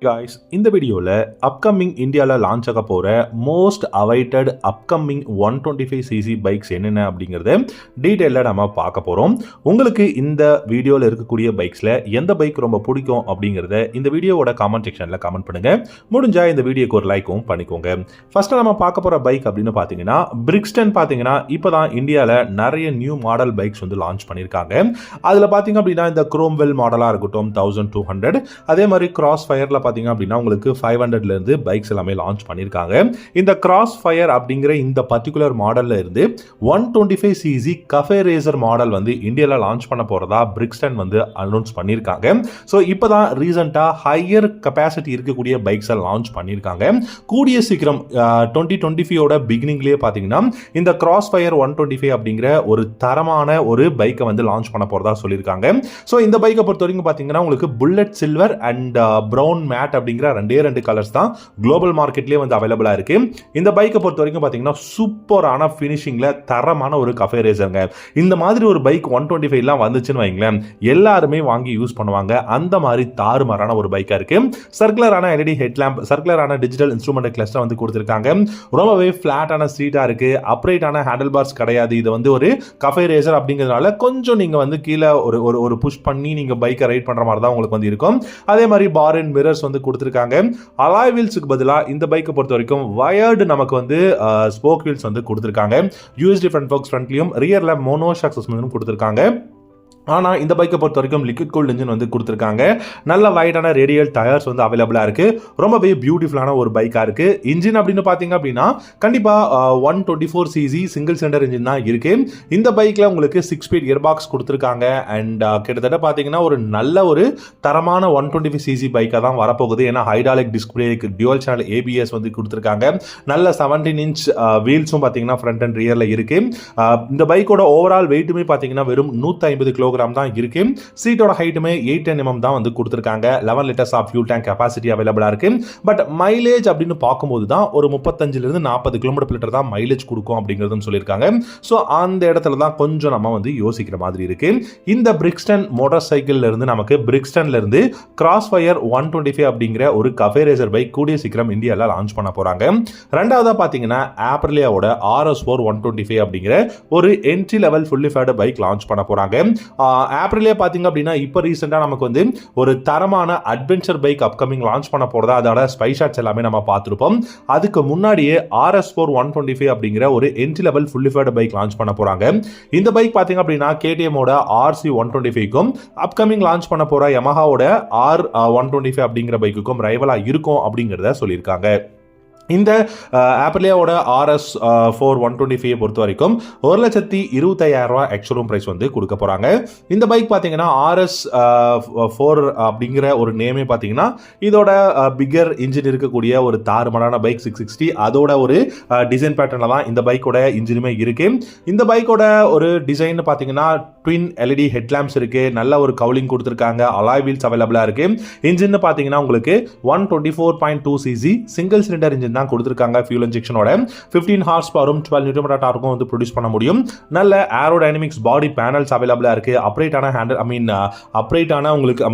guys, இந்த வீடியோல upcoming இந்தியாவில் லான்ச் ஆக போற most awaited upcoming 125cc bikes என்னென்ன அப்படிங்கறத டீடைலா நம்ம பார்க்க போறோம். உங்களுக்கு இந்த வீடியோல இருக்கக்கூடிய பைக்ஸ்ல எந்த பைக் ரொம்ப பிடிக்கும் அப்படிங்கறத இந்த வீடியோவோட கமெண்ட் செக்ஷன்ல கமெண்ட் பண்ணுங்க. முடிஞ்சா இந்த வீடியோக்கு ஒரு லைக்கும் பண்ணிக்கோங்க. ஃபர்ஸ்ட் நம்ம பார்க்க போற பைக் அப்படின்னு பாத்தீங்கன்னா பிரிக்ஸ்டன். பாத்தீங்கன்னா இப்பதான் இந்தியால நிறைய நியூ மாடல் பைக்ஸ் வந்து லான்ச் பண்ணிருக்காங்க. அதுல பாத்தீங்க அப்படின்னா இந்த குரோம்வெல் மாடலா இருக்கட்டும் 1200, அதே மாதிரி கிராஸ் ஃபயர்ல அப்படின்னா உங்களுக்கு 500ல இருந்து பைக்ஸ் எல்லாமே லான்ச் பண்ணிருக்காங்க. இந்த கிராஸ் ஃபயர் அப்படிங்கிற இந்த பர்టిక్యులர் மாடல்ல இருந்து 125cc கஃபே ரேசர் மாடல் வந்து இந்தியால லான்ச் பண்ண போறதா பிரிக்ஸ்டன் வந்து அனௌன்ஸ் பண்ணிருக்காங்க. சோ இப்பதான் ரீசன்ட்டா ஹையர் கெபாசிட்டி இருக்கக்கூடிய பைக்ஸ் லான்ச் பண்ணிருக்காங்க. கூடிய சீக்கிரம் 2025 ஓட பிகினிங்லயே பாத்தீங்கன்னா இந்த கிராஸ் ஃபயர் 125 அப்படிங்கிற ஒரு தரமான ஒரு பைக்கை வந்து லான்ச் பண்ண போறதா சொல்லியிருக்காங்க. சோ இந்த பைக்கை பொறுத்த வரைக்கும் பாத்தீங்கன்னா உங்களுக்கு bullet silver and brown matte அப்படிங்கிற ரெண்டு கலர்ஸ் தான் குளோபல் மார்க்கெட்லயே வந்து அவைலபிளா இருக்கு. இந்த பைக்கை பொறுத்த வரைக்கும் பாத்தீங்கன்னா சூப்பரான ஃபினிஷிங்ல தரமான ஒரு கஃபே ரேசர்ங்க. இந்த மாதிரி ஒரு பைக் 125 எல்லாம் வந்துச்சுன்னு வைங்களேன், எல்லாருமே வாங்கி யூஸ் பண்ணுவாங்க. அந்த மாதிரி தாறுமாறான ஒரு பைக்கா இருக்கு. சர்க்குலரான எல்இடி ஹெட்லாம்ப், சர்க்குலரான டிஜிட்டல் இன்ஸ்ட்ருமெண்ட் கிளஸ்டர் வந்து கொடுத்திருக்காங்க. ரொம்பவே பிளாட்டான சீட்டா இருக்கு. அப்ரைட்டான ஹேண்டில் பார்ஸ் கிடையாது. இது வந்து ஒரு கஃபே ரேசர் அப்படிங்கிறதுனால கொஞ்சம் நீங்க வந்து கீழே ஒரு புஷ் பண்ணி நீங்க பைக்கை ரைட் பண்ற மாதிரி தான் உங்களுக்கு வந்து இருக்கும். அதே மாதிரி பார் அண்ட் மிரர்ஸ் வந்து கொடுத்திருக்காங்க. அலாய் வீல்ஸ்க்கு பதிலா இந்த பைக்கை பொறுத்த வரைக்கும் வயர்டு நமக்கு வந்து ஸ்போக் வீல்ஸ் வந்து கொடுத்திருக்காங்க. யூஎஸ்டி ஃப்ரண்ட் ஃபோக்ஸ் ஃப்ரண்ட்லயும் ரியர்ல மோனோ ஷாக் சஸ்பென்ஷனும் கொடுத்திருக்காங்க. ஆனால் இந்த பைக்கை பொறுத்த வரைக்கும் லிக்விட் கூல்ட் இன்ஜின் வந்து கொடுத்துருக்காங்க. நல்ல வைடான ரேடியல் டயர்ஸ் வந்து அவைலபிளாக இருக்கு. ரொம்பவே பியூட்டிஃபுல்லான ஒரு பைக்காக இருக்கு. இன்ஜின் அப்படின்னு பார்த்தீங்க அப்படின்னா கண்டிப்பாக 124cc சிங்கிள் சிலிண்டர் இன்ஜின் தான் இருக்கு. இந்த பைக்கில் உங்களுக்கு 6 ஸ்பீட் கியர் பாக்ஸ் கொடுத்துருக்காங்க. அண்ட் கிட்டத்தட்ட பார்த்தீங்கன்னா ஒரு நல்ல ஒரு தரமான 125cc பைக்காக தான் வரப்போகுது. ஏன்னா hydraulic disc brake, dual channel ABS வந்து கொடுத்துருக்காங்க. நல்ல 17 இன்ச் வீல்ஸும் பார்த்தீங்கன்னா ஃப்ரண்ட் அண்ட் ரியரில் இருக்கு. இந்த பைக்கோட ஓவரால் வெயிட்டுமே பார்த்தீங்கன்னா வெறும் 150 கிலோ தான் இருக்கு. சீட்டோட ஹைட்டுமே 810 mm தான் வந்து கொடுத்திருக்காங்க. 11 litres of fuel tank capacity அவைலபிளா இருக்கு. பட் மைலேஜ் அப்படின்னு பார்க்கும்போது தான் ஒரு 35 இருந்து 40 கிலோமீட்டர் தான் மைலேஜ் கொடுக்கும் அப்படிங்கறதும் சொல்லியிருக்காங்க. சோ அந்த இடத்துல தான் கொஞ்சம் நம்ம வந்து யோசிக்கிற மாதிரி இருக்கு. இந்த பிரிக்ஸ்டன் மோட்டார் சைக்கிள்ல இருந்து நமக்கு பிரிக்ஸ்டன்ல இருந்து கிராஸ் ஃபயர் 125 அப்படிங்கிற ஒரு கஃபே ரேசர் பைக் கூடிய சீக்கிரம் இந்தியால லான்ச் பண்ண போறாங்க. ரெண்டாவதா பாத்தீங்கன்னா ஆப்ரிலியாவோட RS4 125 அப்படிங்கிற ஒரு entry level fully faired bike launch பண்ண போறாங்க. ஏப்ரல்லே பாத்தீங்க அப்படின்னா இப்போ ரீசெண்டா நமக்கு வந்து ஒரு தரமான அட்வென்ச்சர் பைக் அப்கமிங் லான்ச் பண்ண போறதா அதோட ஸ்பை ஷாட்ஸ் எல்லாமே நம்ம பார்த்திருப்போம். அதுக்கு முன்னாடியே RS4 125 அப்படிங்கிற ஒரு entry level fully faired bike launch பண்ண போறாங்க. இந்த பைக் பாத்தீங்க அப்படின்னா KTM ஓட RC 125க்கும் அப்கமிங் லான்ச் பண்ண போற Yamahaவோட R125 அப்படிங்கிற பைக்குக்கும் ரைவலா இருக்கும் அப்படிங்கறத சொல்லியிருக்காங்க. இந்த ஆப்ரிலியாவோட RS4 125 பொறுத்த வரைக்கும் 1,25,000 எக்ஸ்ஷோரூம் பிரைஸ் வந்து கொடுக்க போறாங்க. இந்த பைக் பாத்தீங்கன்னா RS4 அப்படிங்கிற ஒரு நேமே பாத்தீங்கன்னா இதோட பிகர் இன்ஜின் இருக்கக்கூடிய ஒரு தாறுமாறான பைக் 660 அதோட ஒரு டிசைன் பேட்டர்ன்ல தான் இந்த பைக்கோட இன்ஜினுமே இருக்கு. இந்த பைக்கோட ஒரு டிசைன் பாத்தீங்கன்னா ட்வின் எல்இடி ஹெட்லாம்ப்ஸ் இருக்கு. நல்ல ஒரு கவுலிங் கொடுத்திருக்காங்க. அலாய் வீல்ஸ் அவைலபிளா இருக்கு. இன்ஜின் பாத்தீங்கன்னா உங்களுக்கு 124.2cc சிங்கிள் சிலிண்டர் இன்ஜின் தான் கொடுத்திருக்காங்க. ஃபியூல் இன்ஜெக்ஷனோட 15 ஹார்ஸ் பவரும் 12 நியூட்டன் மீட்டர் டார்க்கும் வந்து ப்ரொடியூஸ் பண்ண முடியும். நல்ல ஏரோடைனமிக்ஸ் பாடி பேனல்ஸ் அவைலபிளா இருக்கு. அப்ரைட்டான ஹேண்டில் அப்ரைட்டான உங்களுக்கு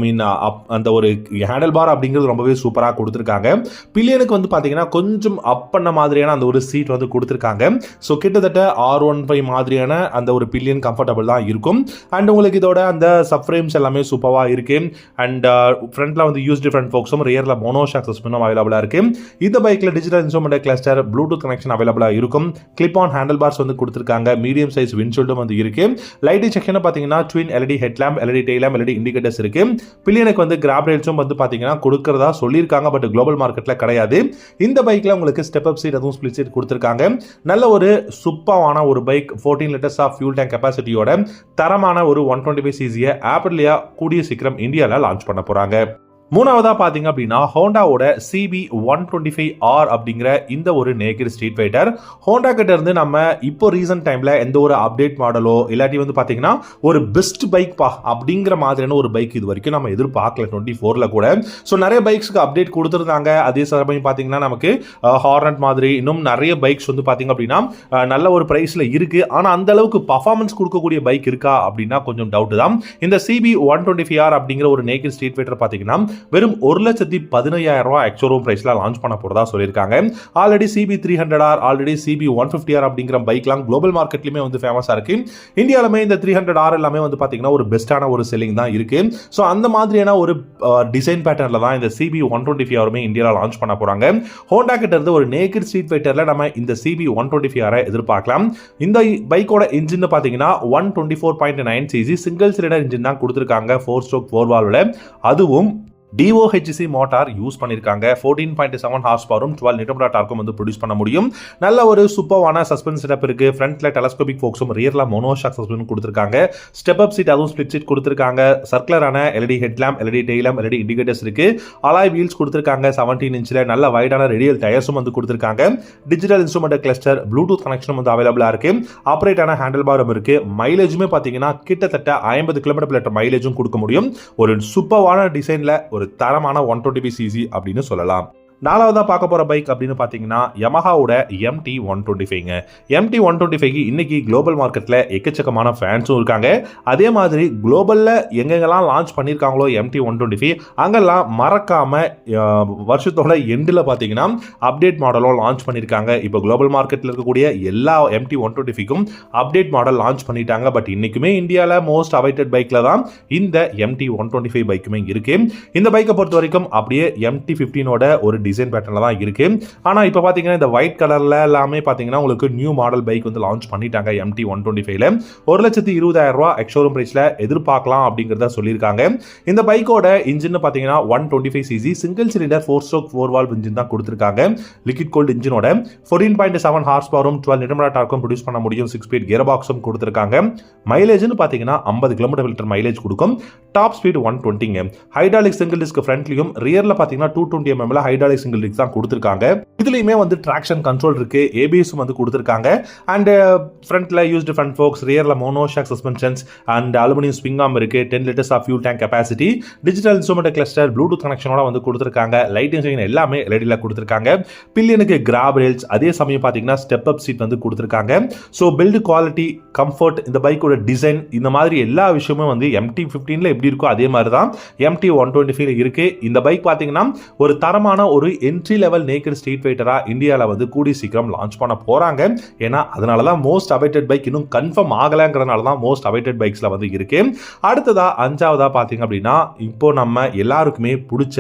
அந்த ஒரு ஹேண்டில் பார் அப்படிங்கிறது ரொம்பவே சூப்பரா கொடுத்திருக்காங்க. பில்லியனுக்கு வந்து பாத்தீங்கன்னா கொஞ்சம் அப் பண்ண மாதிரியான அந்த ஒரு சீட் வந்து கொடுத்திருக்காங்க. சோ கிட்டத்தட்ட R15 மாதிரியான அந்த ஒரு பில்லியன் கம்ஃபர்டபிள் தான் இருக்கும். அண்ட் உங்களுக்கு இதோட அந்த சப்ஃப்ரேம்ஸ் எல்லாமே சூப்பரா இருக்கு. அண்ட் ஃப்ரண்ட்ல வந்து யூஎஸ்டி ஃப்ரண்ட் ஃபோக்ஸும் ரியர்ல மோனோ ஷாக் சஸ்பென்ஷனும் அவைலபிளா இருக்கு. இந்த பைக்ல digital instrument cluster, Bluetooth connection அவைலபிளா இருக்கும். கிளிப் ஆன் ஹேண்டில் பார்ஸ் வந்து கொடுத்திருக்காங்க. மீடியம் சைஸ் விண்ட்ஷீல்டும் வந்து இருக்கு. லைட்டிங் செக்ஷன் பாத்தீங்கன்னா twin LED headlamp, LED tail lamp, LED indicators இருக்கு. பில்லியனுக்கு வந்து கிராப் ரேல்ஸும் வந்து பாத்தீங்கன்னா கொடுக்கறதா சொல்லியிருக்காங்க. பட் குளோபல் மார்க்கெட்ல கிடையாது. இந்த பைக்ல உங்களுக்கு ஸ்டெப் அப் சீட் அதுவும் ஸ்பிளிட் சீட் கொடுத்திருக்காங்க. நல்ல ஒரு சூப்பரான ஒரு bike 14 litres of fuel tank கெபாசிட்டியோட தரமான ஒரு 125cc ஆப்ரிலியா கூடிய சீக்கிரம் இந்தியால லான்ச் பண்ண போறாங்க. மூணாவதா பாத்தீங்க அப்படின்னா ஹோண்டாவோட CB 125R அப்படிங்கிற இந்த ஒரு நேக்கட் ஸ்ட்ரீட் ஃபைட்டர். ஹோண்டா கிட்ட இருந்து நம்ம இப்போ ரீசன்ட் டைம்ல எந்த ஒரு அப்டேட் மாடலோ இல்லாட்டி வந்து பாத்தீங்கன்னா ஒரு பெஸ்ட் பைக் அப்படிங்கிற மாதிரியான ஒரு பைக் இது வரைக்கும் நம்ம எதிர்பார்க்கல 24ல கூட. ஸோ நிறைய பைக்ஸ்க்கு அப்டேட் கொடுத்துருந்தாங்க. அதே சமயம் பாத்தீங்கன்னா நமக்கு ஹார்னட் மாதிரி இன்னும் நிறைய பைக்ஸ் வந்து பாத்தீங்க அப்படின்னா நல்ல ஒரு பிரைஸ்ல இருக்கு. ஆனா அந்த அளவுக்கு பர்ஃபார்மன்ஸ் கொடுக்கக்கூடிய பைக் இருக்கா அப்படின்னா கொஞ்சம் டவுட் தான். இந்த CB 125R அப்படிங்கிற ஒரு நேக்கட் ஸ்ட்ரீட் ஃபைட்டர் பாத்தீங்கன்னா வெறும் 1,15,000 எக்ஸ்-ஷோரூம் பிரைஸ்ல லான்ச் பண்ண போறதா சொல்லியிருக்காங்க. ஆல்ரெடி CB300R, ஆல்ரெடி CB150R அப்படிங்கிற பைக்லாம் குளோபல் மார்க்கெட்லயுமே வந்து ஃபேமஸா இருக்கு. இந்தியாலுமே இந்த 300R எல்லாமே வந்து பாத்தீங்கன்னா ஒரு பெஸ்டான ஒரு செல்லிங் தான் இருக்கு. ஸோ அந்த மாதிரியான ஒரு டிசைன் பேட்டர்ல தான் இந்த CB125R இந்தியாவில் லான்ச் பண்ண போறாங்க. ஹோண்டா கிட்ட இருந்து ஒரு நேக்கட் ஸ்ட்ரீட் ஃபைட்டர்ல நம்ம இந்த CB125R எதிர்பார்க்கலாம். இந்த பைக்கோட இன்ஜின் பாத்தீங்கன்னா 124.9 cc சிங்கிள் சிலிண்டர் இன்ஜின் தான் கொடுத்திருக்காங்க 4 ஸ்ட்ரோக் 4 வால்வ்ல. அதுவும் DOHC மோட்டார் யூஸ் பண்ணிருக்காங்க. 14.7 ஹார்ஸ் பவரும் 12 நியூட்டன் டார்க்கும் வந்து ப்ரொடியூஸ் பண்ண முடியும். நல்ல ஒரு சூப்பரான சஸ்பென்ஸ் செட்டப் இருக்கு. ஃப்ரண்ட்ல டெலஸ்கோபிக் ஃபோக்ஸும் ரியர்ல மோனோஷாக் சஸ்பென்ஷன் கொடுத்திருக்காங்க. ஸ்டெப் அப் சீட் அதுவும் ஸ்ப்ளிட் சீட் கொடுத்திருக்காங்க. சர்க்குலரான LED head lamp, LED tail lamp, LED indicators இருக்கு. அலாய் வீல்ஸ் கொடுத்திருக்காங்க 17 இன்ச்ல. நல்ல வைடான ரேடியல் டயர்ஸும் வந்து கொடுத்திருக்காங்க. டிஜிட்டல் இன்ஸ்ட்ருமெண்ட் கிளஸ்டர், ப்ளூடூத் கனெக்ஷனும் வந்து அவைலபிளா இருக்கு. ஆப்ரேட்டான ஹேண்டில் பாரும் இருக்கு. மைலேஜுமே பாத்தீங்கன்னா கிட்டத்தட்ட 50 km மைலேஜும் கொடுக்க முடியும். ஒரு சூப்பரான டிசைன்ல ஒரு தரமான 125cc அப்படின்னு சொல்லலாம். நாலாவதா பார்க்க போற பைக் அப்படின்னு பாத்தீங்கன்னா யமஹாவோட MT125ங்க. MT125க்கு இன்னைக்கு குளோபல் மார்க்கெட்ல எக்கச்சக்கமான ஃபேன்ஸும் இருக்காங்க. அதே மாதிரி குளோபல்ல எங்கெங்கெல்லாம் லான்ச் பண்ணியிருக்காங்களோ MT125 அங்கெல்லாம் மறக்காம வருஷத்தோட எண்டில் பார்த்தீங்கன்னா அப்டேட் மாடலும் லான்ச் பண்ணியிருக்காங்க. இப்போ குளோபல் மார்க்கெட்டில் இருக்கக்கூடிய எல்லா MT125க்கும் அப்டேட் மாடல் லான்ச் பண்ணிட்டாங்க. பட் இன்னைக்குமே இந்தியாவில் மோஸ்ட் அவைட்டட் பைக்ல தான் இந்த MT125 பைக்குமே இருக்கு. இந்த பைக்கை பொறுத்த வரைக்கும் அப்படியே MT15ஓட ஒரு டிசைன் பேட்டர்ல தான் இருக்கு. ஆனா இப்போ பாத்தீங்கன்னா இந்த ஒயிட் கலர்ல எல்லாமே பாத்தீங்கன்னா உங்களுக்கு நியூ மாடல் பைக் வந்து லான்ச் பண்ணிட்டாங்க MT125ல. 1,20,000 எக்ஸ்-ஷோரூம் பிரைஸ்ல எதிர்பார்க்கலாம் அப்படிங்கறத சொல்லியிருக்காங்க. இந்த பைக்கோட இன்ஜின் பாத்தீங்கன்னா 125cc single cylinder 4 stroke 4 valve engine தான் கொடுத்திருக்காங்க. லிக்விட் கூல்ட் இன்ஜினோட 14.7 ஹார்ஸ் பவரும் 12 நியூட்டன் டார்க்கும் ப்ரொடியூஸ் பண்ண முடியும். 6 ஸ்பீட் கியர் பாக்ஸும் கொடுத்திருக்காங்க. மைலேஜ்னு பாத்தீங்கன்னா 50 km மைலேஜ் கொடுக்கும். டாப் ஸ்பீட் 120ங்க. ஹைட்ராலிக் சிங்கிள் டிஸ்க் ஃப்ரண்ட்லயும் ரியர்ல பாத்தீங்கன்னா 220 mm ஹைட்ராலிக் சிங்கிள் டிஸ்க் தான் கொடுத்திருக்காங்க. இதுலயுமே வந்து ட்ராக்ஷன் கண்ட்ரோல் இருக்கு. ABS வந்து கொடுத்திருக்காங்க. அண்ட் ஃப்ரண்ட்ல யூஸ்டு ஃப்ரண்ட் ஃபோக்ஸ், ரியர்ல monoshock suspensions and aluminium swing arm இருக்கு. 10 liters of fuel tank capacity, digital instrument cluster, Bluetooth கனெக்ஷனோட வந்து கொடுத்திருக்காங்க. லைட்டிங் செக்ஷன் எல்லாமே LEDல கொடுத்திருக்காங்க. பில்லியனுக்கு கிராப் ரேல்ஸ், அதே சமயம் பாத்தீங்கன்னா ஸ்டெப் அப் சீட் வந்து கொடுத்திருக்காங்க. ஸோ பில்டு குவாலிட்டி, கம்ஃபர்ட், இந்த பைக்கோட டிசைன், இந்த மாதிரி எல்லா விஷயமும் வந்து MT15ல எப்படி இருக்கோ அதே மாதிரி தான் MT125ல இருக்கு. இந்த பைக் பாத்தீங்கன்னா ஒரு தரமான ஒரு என்ட்ரி லெவல் நேக்கட் ஸ்ட்ரீட் ஃபைட்டரா இந்தியாவில் வந்து கூடி சீக்கிரம் லான்ச் பண்ண போறாங்க. ஏன்னா அதனால தான் மோஸ்ட் அவைட்டட் பைக் இன்னும் கன்ஃபார்ம் ஆகலங்கிறதுனால தான் மோஸ்ட் அவைட்டட் பைக்ஸ்ல வந்து இருக்கு. அடுத்ததா அஞ்சாவதா பாத்தீங்க அப்படின்னா இப்போ நம்ம எல்லாருக்குமே பிடிச்ச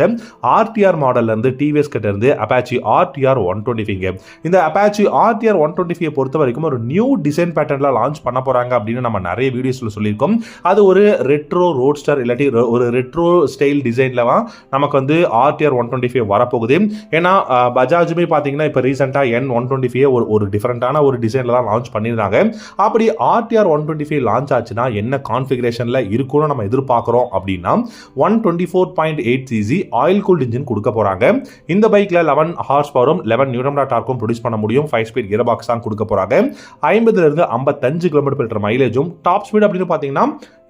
RTR மாடல்ல இருந்து டிவிஎஸ் கிட்ட இருந்து அப்பாச்சி RTR 125. இந்த அப்பாச்சி RTR 125 பொறுத்த வரைக்கும் ஒரு நியூ டிசைன் பேட்டர்ன்ல லான்ச் பண்ண போறாங்க அப்படின்னு நம்ம நிறைய வீடியோஸ்ல சொல்லியிருக்கோம். அது ஒரு ரெட்ரோ ரோட்ஸ்டர் இல்லாட்டி ஒரு ரெட்ரோ ஸ்டைல் டிசைன்ல நமக்கு வந்து RTR 125 வரப்போகுது. ஏன்னா பஜாஜுமே பாத்தீங்கன்னா இப்போ ரீசெண்டா N125 ஒரு டிஃபரெண்டான ஒரு டிசைன்ல தான் லான்ச் பண்ணியிருந்தாங்க. அப்படி RTR 125 லான்ச் ஆச்சுன்னா என்ன கான்ஃபிகரேஷன்ல இருக்கும்னு நம்ம எதிர்பார்க்கிறோம் அப்படின்னா 124.8 cc ஆயில் கூல்ட் இன்ஜின் கொடுக்க போறாங்க. இந்த பைக்ல 11 ஹார்ஸ் பவரும் 11 நியூட்டன் டார்க்கும் ப்ரொடியூஸ் பண்ண முடியும். 5 ஸ்பீட் கியர் பாக்ஸ் தான் கொடுக்க போறாங்க. 50 இருந்து 55 km மைலேஜும். டாப் ஸ்பீட் அப்படின்னு பாத்தீங்கன்னா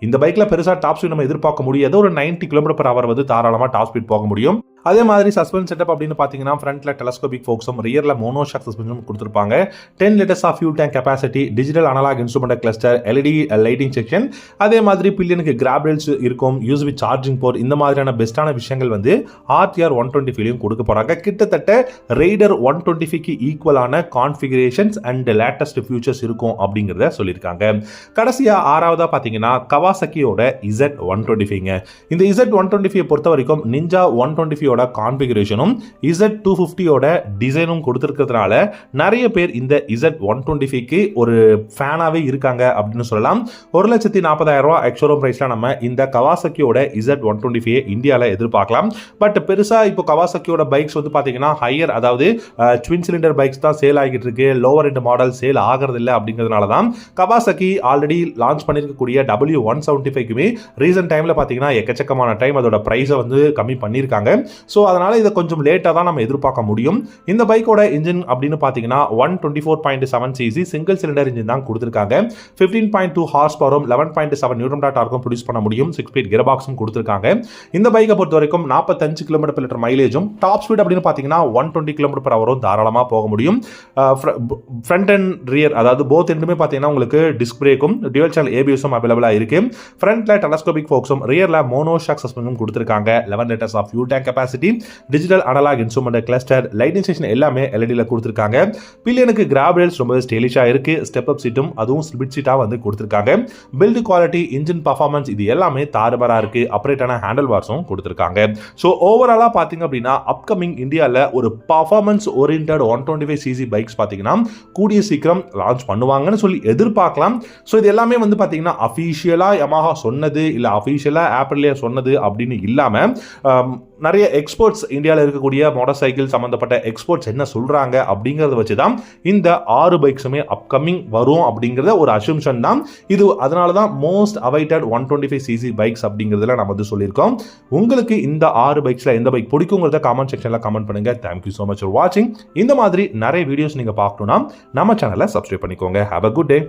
இந்த பைக்ல பெருசா டாப் ஸ்பீட் நம்ம எதிர்பார்க்க முடியாது. ஒரு 90 km/h வந்து தாராளமா டாப் ஸ்பீட் போக முடியும். அதே மாதிரி சஸ்பென்ஸ் செட்டப் அப்படின்னு பாத்தீங்கன்னா ஃப்ரண்ட்ல டெலஸ்கோபிக் ஃபோக்ஸும் ரியர்ல மோனோஷாக் சஸ்பென்ஷனும் கொடுத்திருப்பாங்க. 10 liters of fuel tank capacity, digital analogue instrument cluster, LED lighting section, அதே மாதிரி பில்லியனுக்கு கிராப் ரேல்ஸ் இருக்கும். யூஎஸ்பி சார்ஜிங் போர்ட், இந்த மாதிரியான பெஸ்டான விஷயங்கள் வந்து RTR 125லையும் கொடுக்க போறாங்க. கிட்டத்தட்ட Raider 125க்கு ஈக்குவலான கான்ஃபிகரேஷன்ஸ் அண்ட் லேட்டஸ்ட் ஃபியூச்சர்ஸ் இருக்கும் அப்படிங்கறத சொல்லியிருக்காங்க. கடைசியா ஆறாவதா பாத்தீங்கன்னா கவாசக்கியோட Z125ங்க. இந்த Z125 பொறுத்த வரைக்கும் நிஞ்சா 125 கான்ஃபிகரேஷனும் Z250 டிசைனும் கொடுத்திருக்கிறதுனால நிறைய பேர் இந்த Z125க்கு ஒரு ஃபேனாவே இருக்காங்க அப்படின்னு சொல்லலாம். 1,40,000 எக்ஸ்-ஷோரூம் பிரைஸ்ல நம்ம இந்த கவாசக்கியோட Z125 இந்தியாவில் எதிர்பார்க்கலாம். பட் பெருசா இப்போ கவாசக்கியோட பைக்ஸ் வந்து பாத்தீங்கன்னா ஹையர், அதாவது ட்வின் சிலிண்டர் பைக்ஸ் தான் சேல் ஆகிட்டு இருக்கு. லோவர் எண்ட் மாடல் சேல் ஆகிறது இல்லை. அப்படிங்கிறதுனால தான் கவாசக்கி ஆல்ரெடி லான்ச் பண்ணிருக்கக்கூடிய W175க்குமே ரீசன்ட் டைம்ல பாத்தீங்கன்னா எக்கச்சக்கமான டைம் அதோட பிரைஸை வந்து கம்மி பண்ணியிருக்காங்க. ஸோ அதனால் இதை கொஞ்சம் லேட்டாக தான் நம்ம எதிர்பார்க்க முடியும். இந்த பைக்கோட இன்ஜின் அப்படின்னு பார்த்தீங்கன்னா 124.7 சிசி சிங்கிள் சிலிண்டர் இன்ஜின் தான் கொடுத்துருக்காங்க. 15.2 ஹார்ஸ் பவரும் 11.7 நியூட்டன் டார்க்கும் ப்ரொடியூஸ் பண்ண முடியும். 6 ஸ்பீட் கியர் பாக்ஸும் கொடுத்துருக்காங்க. இந்த பைக்கை பொறுத்த வரைக்கும் 45 km/லிட்டர் மைலேஜும் டாப் ஸ்பீட் அப்படின்னு பார்த்தீங்கன்னா 120 km/h தாராளமாக போக முடியும். ஃப்ரண்ட் அண்ட் ரியர் அதாவது போத் ரெண்டுமே பார்த்தீங்கன்னா உங்களுக்கு டிஸ்க் பிரேக்கும் டியூவல் சேனல் ஏபிஎஸும் அவைலபிளாக இருக்கு. ஃப்ரண்ட்ல டெலஸ்கோபிக் ஃபோக்ஸும் ரியர்ல மோனோ ஷாக் சஸ்பென்ஷனும் கொடுத்துருக்காங்க. 11 litres of fuel tank capacity, digital analogue instrument cluster, lighting station எல்லாமே எல்இடியில் கொடுத்துருக்காங்க. பில்லியனுக்கு கிராப் ரேல்ஸ் ரொம்ப ஸ்டைலிஷாக இருக்கு. ஸ்டெப் அப் சீட்டும் அதுவும் ஸ்பிளிட் சீட்டாக வந்து கொடுத்துருக்காங்க. பில்டு குவாலிட்டி, இன்ஜின் பர்ஃபார்மன்ஸ் இது எல்லாமே தாறுமாறாக இருக்கு. அப்ரேட்டான ஹேண்டில் பார்ஸும் கொடுத்துருக்காங்க. ஸோ ஓவராலாக பார்த்தீங்க அப்படின்னா அப்கமிங் இந்தியாவில் ஒரு பர்ஃபார்மன்ஸ் ஓரியன்டட் 125cc பைக்ஸ் பார்த்தீங்கன்னா கூடிய சீக்கிரம் லான்ச் பண்ணுவாங்கன்னு சொல்லி எதிர்பார்க்கலாம். ஸோ இது எல்லாமே வந்து பார்த்தீங்கன்னா அஃபீஷியலாக யமஹா சொன்னது இல்லை அஃபீஷியலாக ஆப்பிள்லேயே சொன்னது அப்படின்னு இல்லாமல் நிறைய எக்ஸ்பர்ட்ஸ் இந்தியாவில் இருக்கக்கூடிய மோட்டார் சைக்கிள் சம்மந்தப்பட்ட எக்ஸ்பர்ட்ஸ் என்ன சொல்கிறாங்க அப்படிங்கிறத வச்சு தான் இந்த 6 பைக்ஸுமே அப்கமிங் வரும் அப்படிங்கிறத ஒரு அசம்ஷன் தான் இது. அதனால தான் மோஸ்ட் அவைட்டட் 125cc பைக்ஸ் அப்படிங்கிறதுல நம்ம வந்து சொல்லியிருக்கோம். உங்களுக்கு இந்த 6 பைக்ஸில் எந்த பைக் பிடிக்குங்கிறத காமெண்ட் செக்ஷனில் கமெண்ட் பண்ணுங்க. தேங்க்யூ ஸோ மச் ஃபார் வாட்சிங். இந்த மாதிரி நிறைய வீடியோஸ் நீங்கள் பார்க்கணும்னா நம்ம சேனலை சப்ஸ்கிரைப் பண்ணிக்கோங்க. Have a good day.